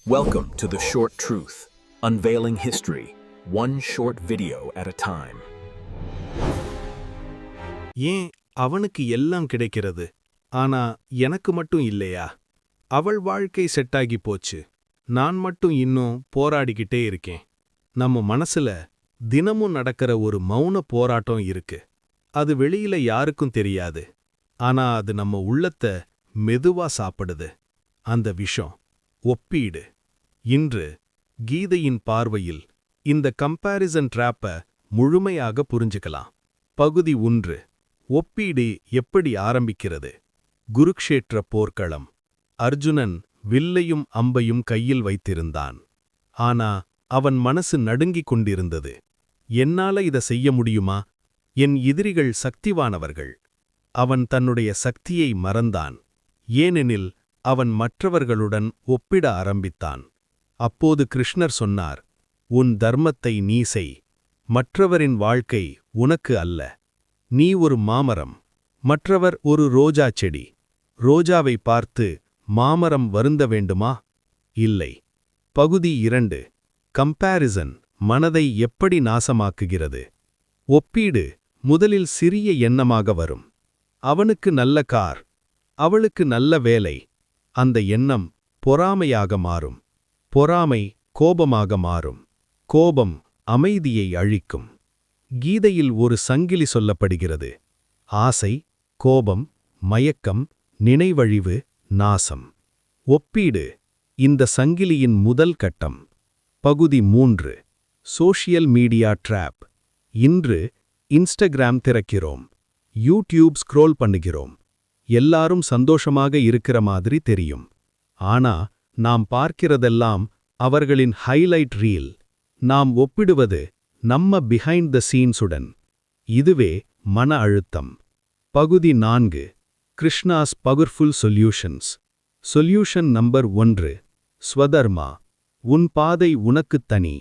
Welcome to The Short Truth, unveiling history, one short video at a time. ஏன் அவனுக்கு எல்லாம் கிடைக்கிறது, ஆனா எனக்கு மட்டும் இல்லையா? அவள் வாழ்க்கை செட்டாகி போச்சு, நான் மட்டும் இன்னும் போராடிக்கிட்டே இருக்கேன். நம்ம மனசுல தினமும் நடக்கிற ஒரு மௌன போராட்டம் இருக்கு. அது வெளியில யாருக்கும் தெரியாது, ஆனா அது நம்ம உள்ளத்தை மெதுவா சாப்பிடுது. அந்த விஷம் ஒப்பீடு. இன்று கீதையின் பார்வையில் இந்த கம்பேரிசன் ட்ராப்ப முழுமையாக புரிஞ்சுக்கலாம். பகுதி 1. ஒப்பீடு எப்படி ஆரம்பிக்கிறது? குருக்ஷேத்திர போர்க்களம். அர்ஜுனன் வில்லையும் அம்பையும் கையில் வைத்திருந்தான். ஆனா அவன் மனசு நடுங்கிக் கொண்டிருந்தது. என்னால இத செய்ய முடியுமா? என் எதிரிகள் சக்திவானவர்கள். அவன் தன்னுடைய சக்தியை மறந்தான். ஏனெனில் அவன் மற்றவர்களுடன் ஒப்பிட ஆரம்பித்தான். அப்போது கிருஷ்ணர் சொன்னார், உன் தர்மத்தை நீ செய். மற்றவரின் வாழ்க்கை உனக்கு அல்ல. நீ ஒரு மாமரம், மற்றவர் ஒரு ரோஜா செடி. ரோஜாவை பார்த்து மாமரம் வருந்த வேண்டுமா? இல்லை. பகுதி 2. கம்பேரிசன் மனதை எப்படி நாசமாக்குகிறது? ஒப்பீடு முதலில் சிறிய எண்ணமாக வரும். அவனுக்கு நல்ல கார், அவளுக்கு நல்ல வேலை. அந்த எண்ணம் பொறாமையாக மாறும். பொறாமை கோபமாக மாறும். கோபம் அமைதியை அழிக்கும். கீதையில் ஒரு சங்கிலி சொல்லப்படுகிறது. ஆசை, கோபம், மயக்கம், நினைவழிவு, நாசம். ஒப்பீடு இந்த சங்கிலியின் முதல் கட்டம். பகுதி 3. Social media drop. இன்று இன்ஸ்டாகிராம் திறக்கிறோம், யூடியூப் ஸ்க்ரோல் பண்ணுகிறோம். எல்லாரும் சந்தோஷமாக இருக்கிற மாதிரி தெரியும். ஆனா நாம் பார்க்கிறதெல்லாம் அவர்களின் ஹைலைட் ரீல். நாம் ஒப்பிடுவது நம்ம பிஹைண்ட் த சீன்ஸுடன். இதுவே மன அழுத்தம். பகுதி 4. Krishna's powerful solutions. Solution number 1. Swadharma. உன் பாதை உனக்குத் தனி.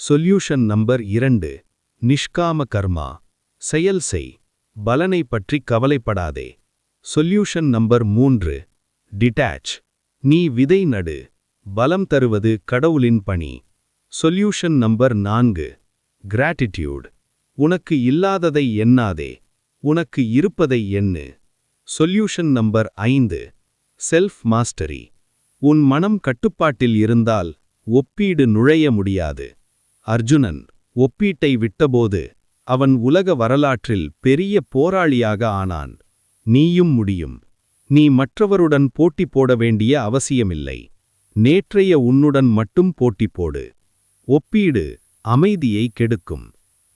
Solution number 2. நிஷ்காம கர்மா. செயல் செய், பலனை பற்றி கவலைப்படாதே. Solution number 3. டிட்டாச். நீ விதை நடு, பலம் தருவது கடவுளின் பணி. Solution number 4. கிராட்டிட்யூட். உனக்கு இல்லாததை எண்ணாதே, உனக்கு இருப்பதை எண்ணு. Solution number 5. Self mastery. உன் மனம் கட்டுப்பாட்டில் இருந்தால் ஒப்பீடு நுழைய முடியாது. அர்ஜுனன் ஒப்பீட்டை விட்டபோது அவன் உலக வரலாற்றில் பெரிய போராளியாக ஆனான். நீயும் முடியும். நீ மற்றவருடன் போட்டி போட வேண்டிய அவசியமில்லை. நேற்றைய உன்னுடன் மட்டும் போட்டி போடு. ஒப்பீடு அமைதியை கெடுக்கும்.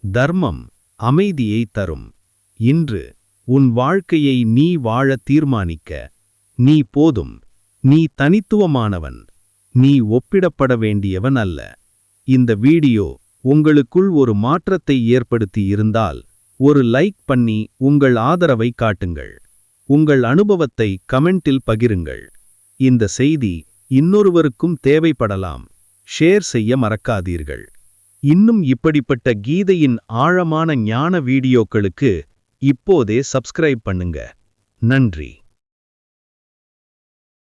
தர்மம் அமைதியை தரும். இன்று உன் வாழ்க்கையை நீ வாழ தீர்மானிக்க. நீ போதும். நீ தனித்துவமானவன். நீ ஒப்பிடப்பட வேண்டியவன் அல்ல. இந்த வீடியோ உங்களுக்குள் ஒரு மாற்றத்தை ஏற்படுத்தி இருந்தால் ஒரு லைக் பண்ணி உங்கள் ஆதரவை காட்டுங்கள். உங்கள் அனுபவத்தை கமெண்டில் பகிருங்கள். இந்த செய்தி இன்னொருவருக்கும் தேவைப்படலாம். ஷேர் செய்ய மறக்காதீர்கள். இன்னும் இப்படிப்பட்ட கீதையின் ஆழமான ஞான வீடியோக்களுக்கு இப்போதே சப்ஸ்கிரைப் பண்ணுங்க. நன்றி.